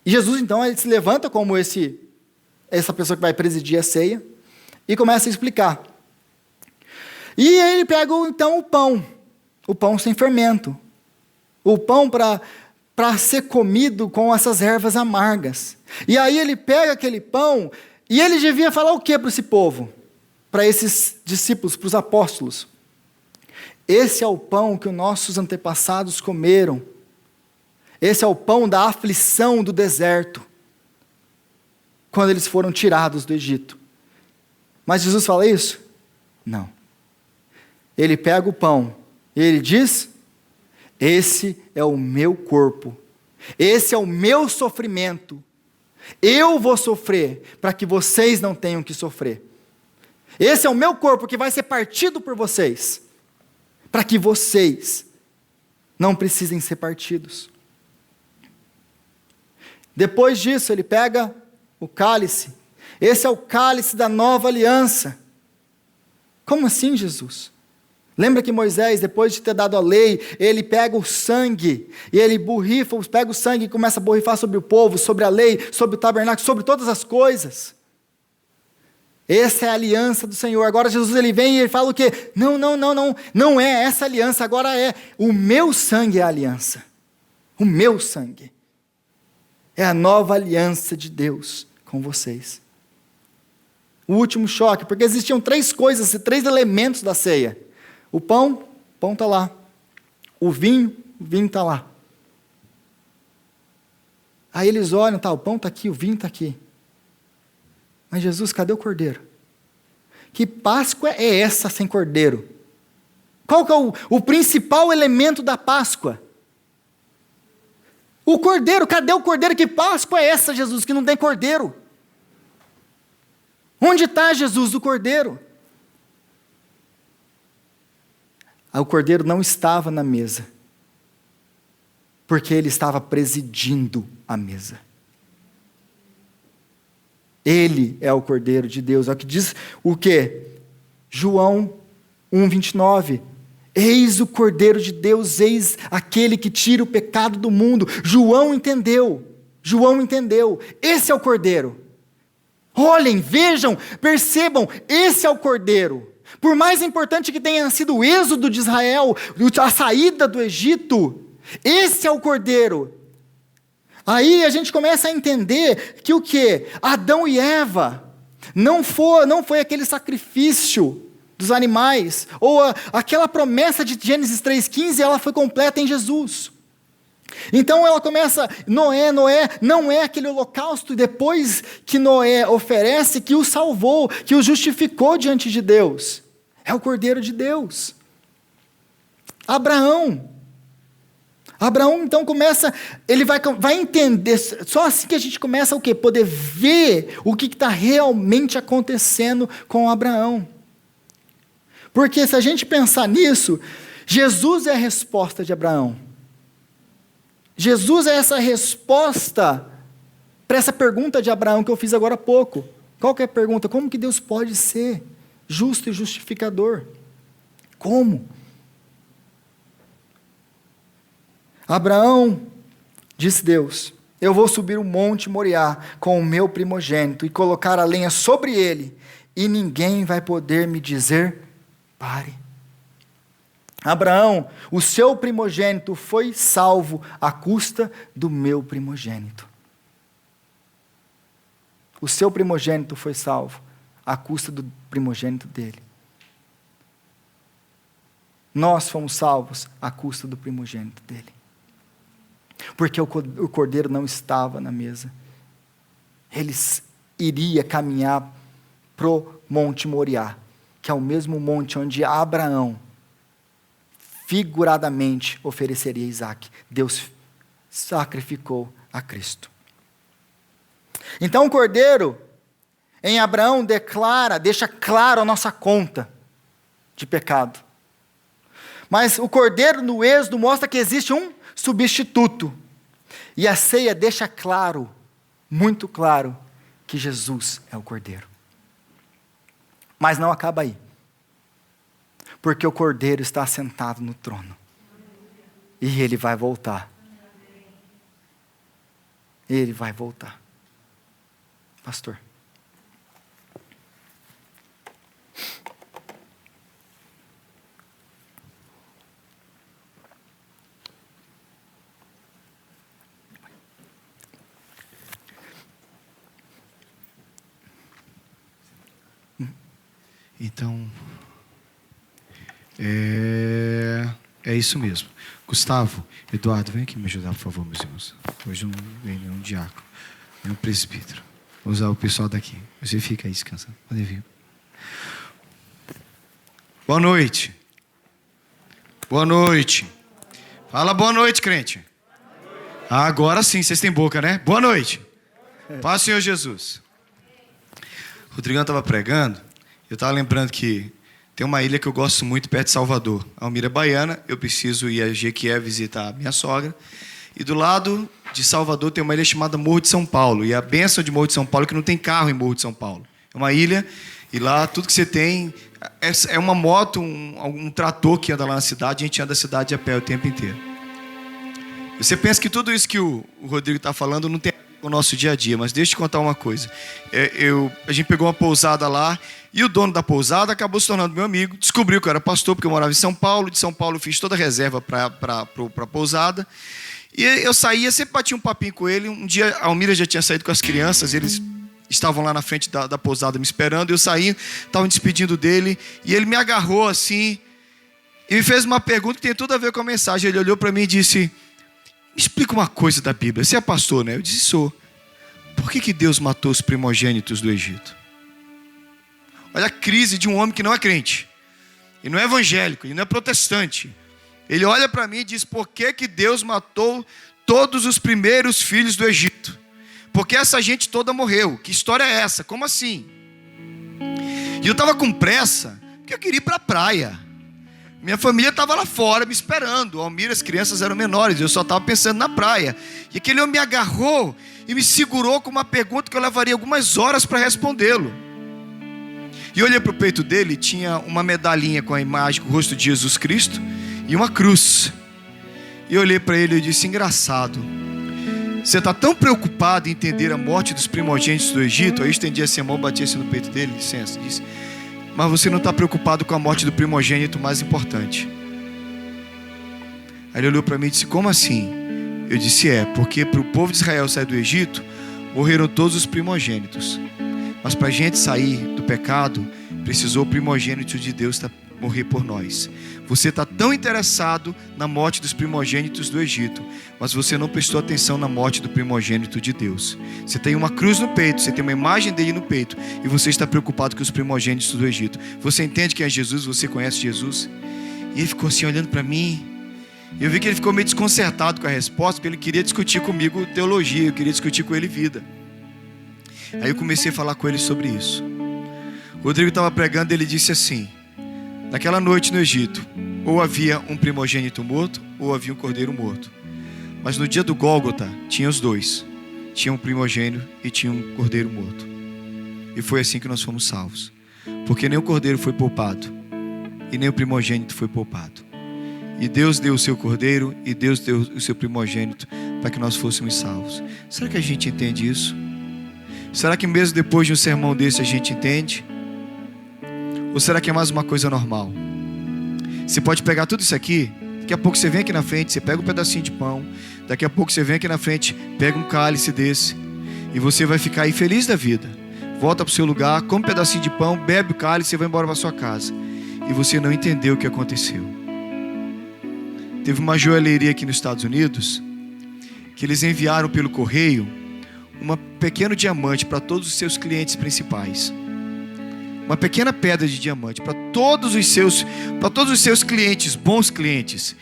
Speaker 1: E Jesus, então, ele se levanta como essa pessoa que vai presidir a ceia e começa a explicar. E ele pega, então, o pão sem fermento, o pão para ser comido com essas ervas amargas. E aí ele pega aquele pão, e ele devia falar o que para esse povo? Para esses discípulos, para os apóstolos? Esse é o pão que os nossos antepassados comeram. Esse é o pão da aflição do deserto, quando eles foram tirados do Egito. Mas Jesus fala isso? Não. Ele pega o pão, e ele diz, esse é o meu corpo, esse é o meu sofrimento, eu vou sofrer para que vocês não tenham que sofrer. Esse é o meu corpo que vai ser partido por vocês, para que vocês não precisem ser partidos. Depois disso, ele pega o cálice, esse é o cálice da nova aliança. Como assim, Jesus? Lembra que Moisés, depois de ter dado a lei, ele pega o sangue, e ele pega o sangue e começa a borrifar sobre o povo, sobre a lei, sobre o tabernáculo, sobre todas as coisas. Essa é a aliança do Senhor. Agora Jesus ele vem e ele fala o quê? Não é essa aliança, agora é o meu sangue é a aliança. O meu sangue. É a nova aliança de Deus com vocês. O último choque, porque existiam três coisas, três elementos da ceia. O pão está lá. O vinho está lá. Aí eles olham, o pão está aqui, o vinho está aqui. Mas Jesus, cadê o cordeiro? Que Páscoa é essa sem cordeiro? Qual que é o principal elemento da Páscoa? O cordeiro, cadê o cordeiro? Que Páscoa é essa, Jesus, que não tem cordeiro? Onde está Jesus, o cordeiro? O cordeiro não estava na mesa. Porque ele estava presidindo a mesa. Ele é o Cordeiro de Deus. É o que diz o quê? João 1:29. Eis o Cordeiro de Deus, eis aquele que tira o pecado do mundo. João entendeu. Esse é o Cordeiro. Olhem, vejam, percebam, esse é o Cordeiro. Por mais importante que tenha sido o êxodo de Israel, a saída do Egito, esse é o Cordeiro. Aí a gente começa a entender que o quê? Adão e Eva não foi aquele sacrifício dos animais, ou aquela promessa de Gênesis 3:15, ela foi completa em Jesus. Então ela começa, Noé não é aquele holocausto depois que Noé oferece, que o salvou, que o justificou diante de Deus. É o Cordeiro de Deus. Abraão então começa, ele vai entender, só assim que a gente começa o quê? Poder ver o que está realmente acontecendo com Abraão. Porque se a gente pensar nisso, Jesus é a resposta de Abraão. Jesus é essa resposta para essa pergunta de Abraão que eu fiz agora há pouco. Qual que é a pergunta? Como que Deus pode ser justo e justificador? Como? Abraão, disse Deus, eu vou subir o monte Moriá com o meu primogênito e colocar a lenha sobre ele, e ninguém vai poder me dizer, pare. Abraão, o seu primogênito foi salvo à custa do meu primogênito. O seu primogênito foi salvo à custa do primogênito dele. Nós fomos salvos à custa do primogênito dele. Porque o cordeiro não estava na mesa. Ele iria caminhar pro Monte Moriá, que é o mesmo monte onde Abraão figuradamente ofereceria Isaac. Deus sacrificou a Cristo. Então o cordeiro em Abraão deixa claro a nossa conta de pecado. Mas o cordeiro no Êxodo mostra que existe um substituto. E a ceia deixa claro, muito claro, que Jesus é o cordeiro. Mas não acaba aí. Porque o cordeiro está sentado no trono. E ele vai voltar. Ele vai voltar. Pastor.
Speaker 2: Então, é isso mesmo. Gustavo, Eduardo, vem aqui me ajudar, por favor, meus irmãos. Hoje não vem nenhum diácono, nenhum presbítero. Vou usar o pessoal daqui. Você fica aí descansando. Pode vir. Boa noite. Boa noite. Fala boa noite, crente. Agora sim, vocês têm boca, né? Boa noite. Paz, Senhor Jesus. O Rodrigão estava pregando. Eu estava lembrando que tem uma ilha que eu gosto muito perto de Salvador. Almira Baiana, eu preciso ir a Jequié visitar a minha sogra. E do lado de Salvador tem uma ilha chamada Morro de São Paulo. E a bênção de Morro de São Paulo é que não tem carro em Morro de São Paulo. É uma ilha e lá tudo que você tem é uma moto, um trator que anda lá na cidade. A gente anda a cidade a pé o tempo inteiro. Você pensa que tudo isso que o Rodrigo está falando não tem a ver com o nosso dia a dia. Mas deixa eu te contar uma coisa. A gente pegou uma pousada lá. E o dono da pousada acabou se tornando meu amigo. Descobriu que eu era pastor, porque eu morava em São Paulo. De São Paulo eu fiz toda a reserva para a pousada. E eu saía, sempre batia um papinho com ele. Um dia a Almira já tinha saído com as crianças. Eles estavam lá na frente da pousada me esperando. Eu saí, estava me despedindo dele. E ele me agarrou assim. E me fez uma pergunta que tem tudo a ver com a mensagem. Ele olhou para mim e disse: me explica uma coisa da Bíblia. Você é pastor, né? Eu disse: sou. Por que Deus matou os primogênitos do Egito? Olha a crise de um homem que não é crente. Ele não é evangélico, ele não é protestante. Ele olha para mim e diz: por que Deus matou todos os primeiros filhos do Egito? Porque essa gente toda morreu. Que história é essa? Como assim? E eu estava com pressa, porque eu queria ir para a praia. Minha família estava lá fora me esperando. O Almir, as crianças eram menores, eu só estava pensando na praia. E aquele homem me agarrou e me segurou com uma pergunta que eu levaria algumas horas para respondê-lo. E eu olhei para o peito dele, tinha uma medalhinha com a imagem, com o rosto de Jesus Cristo e uma cruz. E eu olhei para ele e disse: engraçado, você está tão preocupado em entender a morte dos primogênitos do Egito? Aí eu estendi assim a mão, bati assim no peito dele, licença, disse: mas você não está preocupado com a morte do primogênito mais importante. Aí ele olhou para mim e disse: como assim? Eu disse: porque para o povo de Israel sair do Egito, morreram todos os primogênitos. Mas para a gente sair do pecado, precisou o primogênito de Deus morrer por nós. Você está tão interessado na morte dos primogênitos do Egito, mas você não prestou atenção na morte do primogênito de Deus. Você tem uma cruz no peito, você tem uma imagem dele no peito, e você está preocupado com os primogênitos do Egito. Você entende quem é Jesus? Você conhece Jesus? E ele ficou assim olhando para mim. Eu vi que ele ficou meio desconcertado com a resposta, porque ele queria discutir comigo teologia, eu queria discutir com ele vida. Aí eu comecei a falar com ele sobre isso. O Rodrigo estava pregando e ele disse assim: naquela noite no Egito, ou havia um primogênito morto, ou havia um cordeiro morto. Mas no dia do Gólgota, tinha os dois. Tinha um primogênito e tinha um cordeiro morto. E foi assim que nós fomos salvos. Porque nem o cordeiro foi poupado, e nem o primogênito foi poupado. E Deus deu o seu cordeiro, e Deus deu o seu primogênito, para que nós fôssemos salvos. Será que a gente entende isso? Será que mesmo depois de um sermão desse a gente entende? Ou será que é mais uma coisa normal? Você pode pegar tudo isso aqui, daqui a pouco você vem aqui na frente, você pega um pedacinho de pão, daqui a pouco você vem aqui na frente, pega um cálice desse, e você vai ficar aí feliz da vida. Volta para o seu lugar, come um pedacinho de pão, bebe o cálice e vai embora para sua casa. E você não entendeu o que aconteceu. Teve uma joalheria aqui nos Estados Unidos, que eles enviaram pelo correio um pequeno diamante para todos os seus clientes principais. Uma pequena pedra de diamante para todos os seus clientes, bons clientes.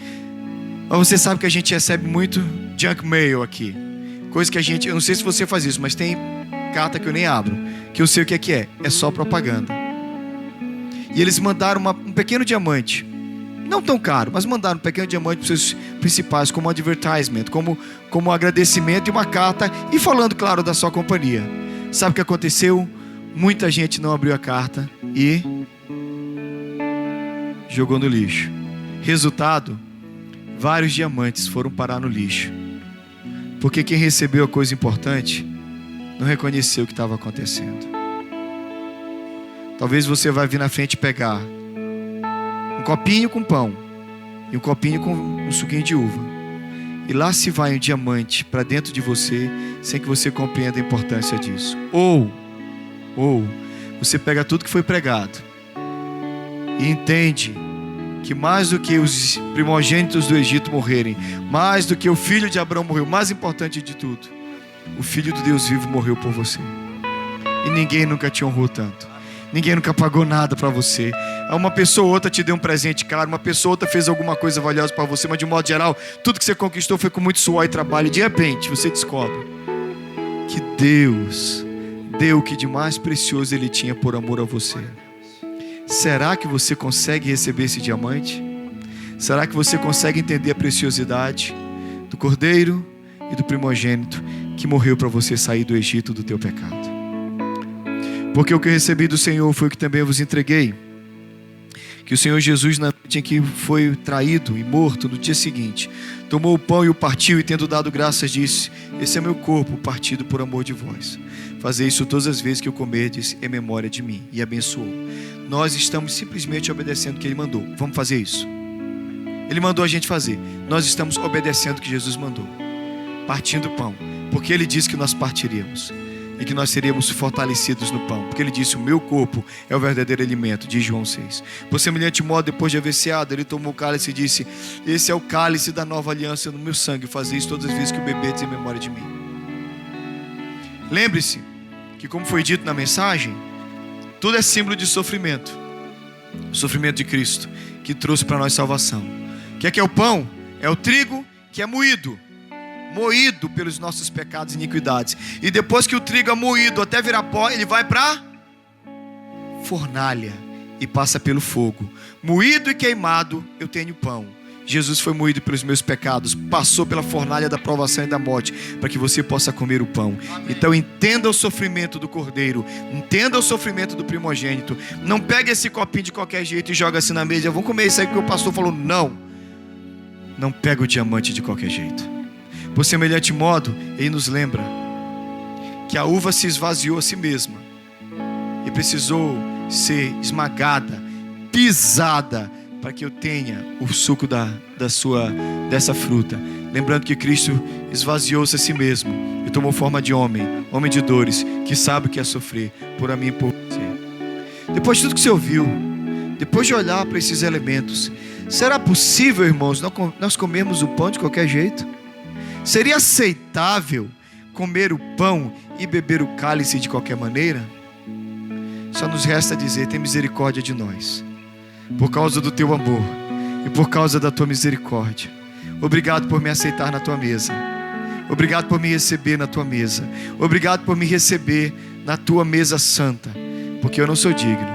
Speaker 2: Mas você sabe que a gente recebe muito junk mail aqui. Coisa que a gente, eu não sei se você faz isso, mas tem carta que eu nem abro, que eu sei o que é. É só propaganda. E eles mandaram um pequeno diamante. Não tão caro, mas mandaram um pequeno diamante para os seus principais, como advertisement, como agradecimento e uma carta, e falando, claro, da sua companhia. Sabe o que aconteceu? Muita gente não abriu a carta e jogou no lixo. Resultado, vários diamantes foram parar no lixo. Porque quem recebeu a coisa importante não reconheceu o que estava acontecendo. Talvez você vai vir na frente pegar um copinho com pão e um copinho com um suquinho de uva, e lá se vai um diamante para dentro de você, sem que você compreenda a importância disso. Ou você pega tudo que foi pregado e entende que mais do que os primogênitos do Egito morrerem, mais do que o filho de Abraão morreu, mais importante de tudo, o filho do Deus vivo morreu por você. E ninguém nunca te honrou tanto. Ninguém nunca pagou nada para você. Uma pessoa ou outra te deu um presente caro, uma pessoa ou outra fez alguma coisa valiosa para você, mas de modo geral, tudo que você conquistou foi com muito suor e trabalho. E de repente, você descobre que Deus deu o que de mais precioso Ele tinha por amor a você. Será que você consegue receber esse diamante? Será que você consegue entender a preciosidade do cordeiro e do primogênito que morreu para você sair do Egito do teu pecado? Porque o que eu recebi do Senhor foi o que também vos entreguei. Que o Senhor Jesus, na noite em que foi traído e morto, no dia seguinte, tomou o pão e o partiu, e tendo dado graças, disse: esse é meu corpo partido por amor de vós. Fazei isso todas as vezes que eu comerdes em memória de mim. E abençoou. Nós estamos simplesmente obedecendo o que Ele mandou. Vamos fazer isso. Ele mandou a gente fazer. Nós estamos obedecendo o que Jesus mandou. Partindo o pão. Porque Ele disse que nós partiríamos. E que nós seríamos fortalecidos no pão. Porque Ele disse: o meu corpo é o verdadeiro alimento, diz João 6. Por semelhante modo, depois de haver ceado, Ele tomou o cálice e disse: esse é o cálice da nova aliança no meu sangue. Fazei isso todas as vezes que o bebedes em memória de mim. Lembre-se que, como foi dito na mensagem, tudo é símbolo de sofrimento. O sofrimento de Cristo, que trouxe para nós salvação. O que é o pão? É o trigo que é moído pelos nossos pecados e iniquidades. E depois que o trigo é moído até virar pó, ele vai para fornalha. e passa pelo fogo. Moído e queimado, eu tenho pão. Jesus foi moído pelos meus pecados, passou pela fornalha da provação e da morte, para que você possa comer o pão. Então entenda o sofrimento do cordeiro, entenda o sofrimento do primogênito. Não pegue esse copinho de qualquer jeito e joga assim na mesa: vamos comer isso aí que o pastor falou. Não pega o diamante de qualquer jeito. Por semelhante modo, ele nos lembra que a uva se esvaziou a si mesma e precisou ser esmagada, pisada, para que eu tenha o suco dessa fruta. Lembrando que Cristo esvaziou-se a si mesmo e tomou forma de homem de dores, que sabe o que é sofrer por mim e por você. Depois de tudo que você ouviu, depois de olhar para esses elementos, será possível, irmãos, nós comermos o pão de qualquer jeito? Seria aceitável comer o pão e beber o cálice de qualquer maneira? Só nos resta dizer: tem misericórdia de nós, por causa do teu amor e por causa da tua misericórdia. Obrigado por me aceitar na tua mesa. Obrigado por me receber na tua mesa. Obrigado por me receber na tua mesa santa, porque eu não sou digno,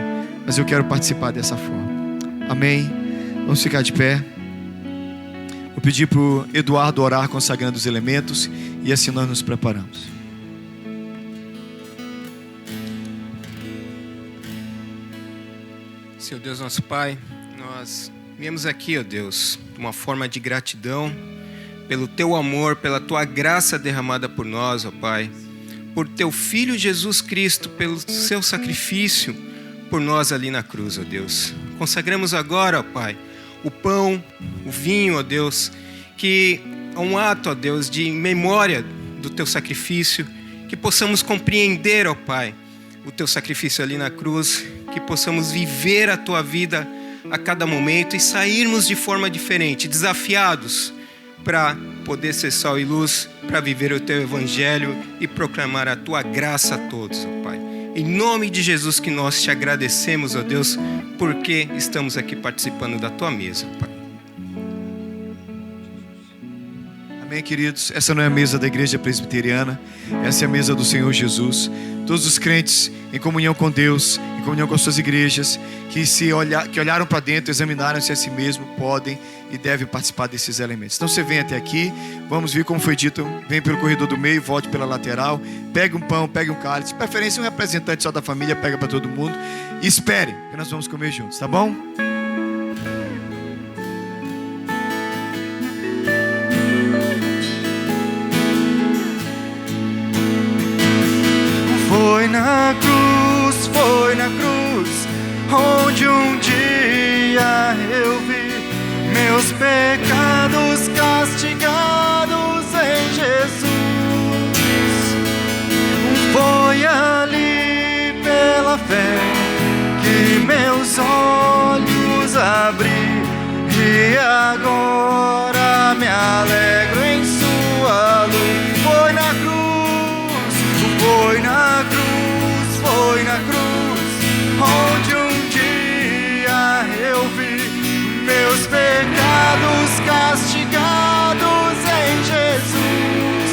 Speaker 2: mas eu quero participar dessa forma. Amém? Vamos ficar de pé. Vou pedir para o Eduardo orar consagrando os elementos, e assim nós nos preparamos.
Speaker 3: Senhor Deus, nosso Pai, nós viemos aqui, ó Deus, uma forma de gratidão pelo Teu amor, pela Tua graça derramada por nós, ó Pai, por Teu Filho Jesus Cristo, pelo Seu sacrifício por nós ali na cruz, ó Deus. Consagramos agora, ó Pai, o pão, o vinho, ó Deus, que é um ato, ó Deus, de memória do Teu sacrifício, que possamos compreender, ó Pai, o Teu sacrifício ali na cruz, que possamos viver a Tua vida a cada momento e sairmos de forma diferente, desafiados para poder ser sal e luz, para viver o Teu Evangelho e proclamar a Tua graça a todos, ó Pai. Em nome de Jesus que nós Te agradecemos, ó Deus, porque estamos aqui participando da Tua mesa, Pai.
Speaker 2: Amém, queridos? Essa não é a mesa da igreja presbiteriana, essa é a mesa do Senhor Jesus. Todos os crentes em comunhão com Deus, em comunhão com as suas igrejas, que olharam para dentro, examinaram-se a si mesmo, podem e devem participar desses elementos. Então você vem até aqui, vamos ver como foi dito, vem pelo corredor do meio, volte pela lateral, pegue um pão, pegue um cálice, de preferência um representante só da família, pega para todo mundo e espere, que nós vamos comer juntos, tá bom?
Speaker 1: Foi na cruz, onde um dia eu vi meus pecados castigados em Jesus. Foi ali pela fé que meus olhos abri, e agora me alegro em sua luz. Foi na cruz, foi na cruz, foi na cruz, onde um dia eu vi meus pecados castigados em Jesus.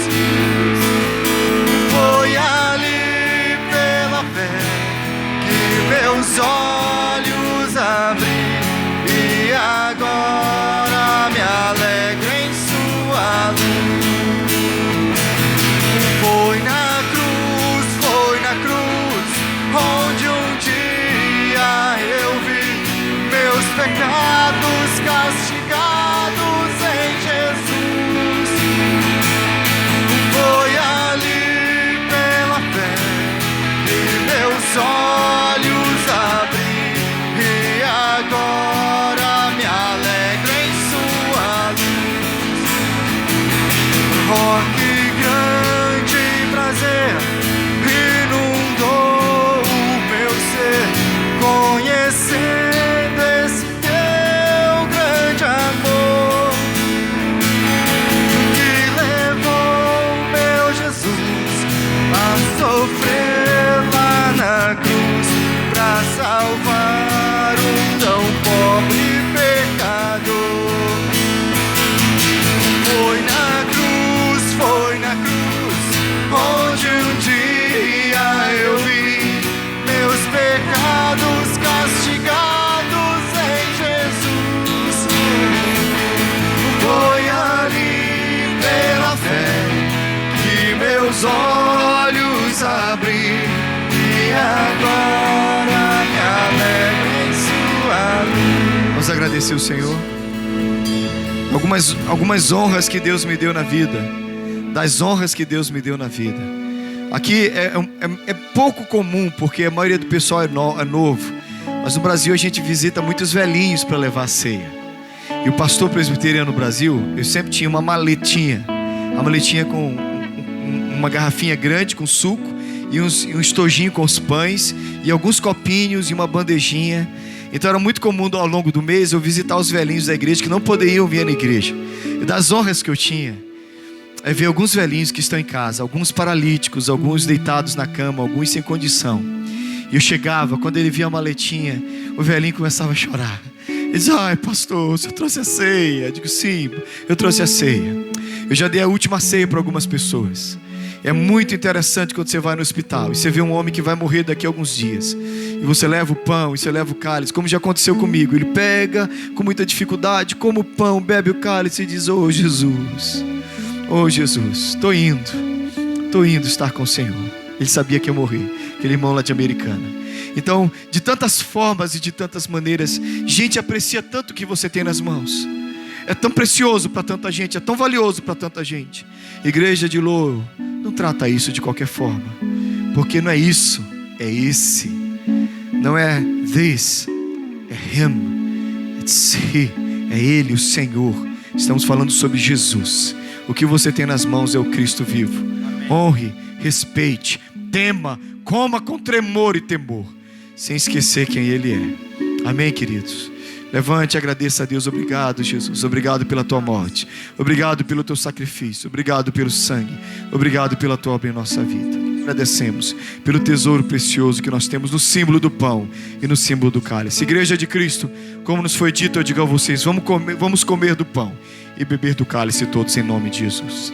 Speaker 1: Foi ali pela fé que meus olhos abri, e agora me alegro em sua luz. Foi na cruz, onde um dia eu vi meus pecados castigados em Jesus. Foi ali pela fé que meus olhos abri, e agora me alegro em sua luz. Oh, que grande prazer inundou o meu ser, conhecendo esse Teu grande amor, que levou meu Jesus a sofrer lá na cruz, pra salvar um tão pobre pecador. Foi na cruz, onde um dia eu vi meus pecados castigados
Speaker 2: meus olhos abri e agora me alegro em sua luz. Vamos agradecer o Senhor. Algumas honras que Deus me deu na vida, das honras que Deus me deu na vida. Aqui é pouco comum, porque a maioria do pessoal é novo, mas no Brasil a gente visita muitos velhinhos para levar a ceia. E o pastor presbiteriano no Brasil, eu sempre tinha uma maletinha com uma garrafinha grande com suco e um estojinho com os pães e alguns copinhos e uma bandejinha. Então era muito comum ao longo do mês eu visitar os velhinhos da igreja que não poderiam vir na igreja. E das honras que eu tinha é ver alguns velhinhos que estão em casa, alguns paralíticos, alguns deitados na cama, alguns sem condição. E eu chegava, quando ele via a maletinha, o velhinho começava a chorar. Ele dizia: ai pastor, você trouxe a ceia? Eu digo: sim, eu trouxe a ceia. Eu já dei a última ceia para algumas pessoas. É muito interessante quando você vai no hospital e você vê um homem que vai morrer daqui a alguns dias, e você leva o pão e você leva o cálice, como já aconteceu comigo. Ele pega com muita dificuldade, come o pão, bebe o cálice e diz: oh Jesus, estou indo estar com o Senhor. Ele sabia que ia morrer, aquele irmão lá de Americana. Então, de tantas formas e de tantas maneiras, gente aprecia tanto o que você tem nas mãos. É tão precioso para tanta gente, é tão valioso para tanta gente. Igreja de Louro, não trata isso de qualquer forma, porque não é isso, é esse. Não é this, é him, it's he, é ele, o Senhor. Estamos falando sobre Jesus. O que você tem nas mãos é o Cristo vivo. Honre, respeite, tema, coma com tremor e temor, sem esquecer quem Ele é. Amém, queridos? Levante e agradeça a Deus. Obrigado, Jesus. Obrigado pela tua morte. Obrigado pelo teu sacrifício. Obrigado pelo sangue. Obrigado pela tua obra em nossa vida. Agradecemos pelo tesouro precioso que nós temos no símbolo do pão e no símbolo do cálice. Igreja de Cristo, como nos foi dito, eu digo a vocês: vamos comer do pão e beber do cálice todos em nome de Jesus.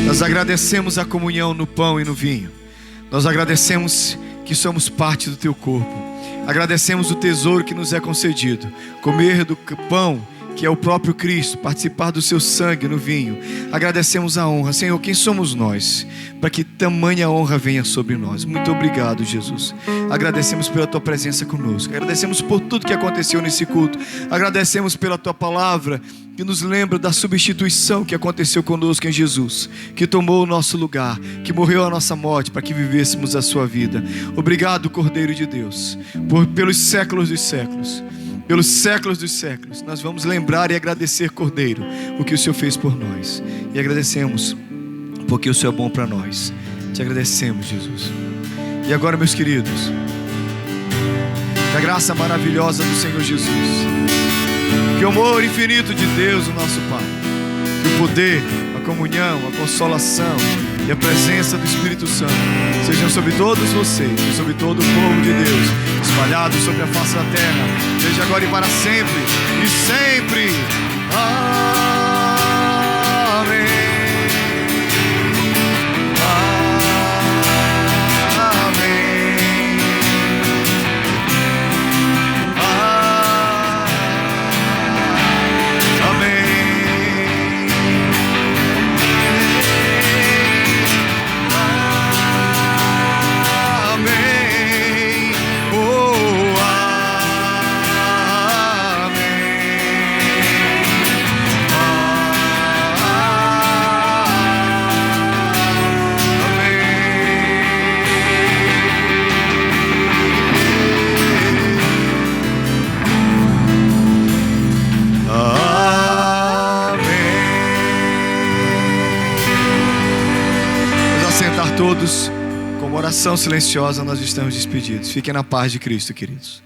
Speaker 2: Nós agradecemos a comunhão no pão e no vinho. Nós agradecemos que somos parte do teu corpo. Agradecemos o tesouro que nos é concedido. Comer do pão, que é o próprio Cristo, participar do seu sangue no vinho. Agradecemos a honra. Senhor, quem somos nós para que tamanha honra venha sobre nós? Muito obrigado, Jesus. Agradecemos pela tua presença conosco. Agradecemos por tudo que aconteceu nesse culto. Agradecemos pela tua palavra que nos lembra da substituição que aconteceu conosco em Jesus, que tomou o nosso lugar, que morreu a nossa morte para que vivêssemos a sua vida. Obrigado, Cordeiro de Deus, pelos séculos dos séculos. Pelos séculos dos séculos, nós vamos lembrar e agradecer, Cordeiro, o que o Senhor fez por nós. E agradecemos, porque o Senhor é bom para nós. Te agradecemos, Jesus. E agora, meus queridos, que a graça maravilhosa do Senhor Jesus, que o amor infinito de Deus, o nosso Pai, que o poder, a comunhão, a consolação e a presença do Espírito Santo sejam sobre todos vocês e sobre todo o povo de Deus, espalhados sobre a face da terra, desde agora e para sempre e sempre. Amém. Amém. Amém. todos, com uma oração silenciosa, nós estamos despedidos. Fiquem na paz de Cristo, queridos.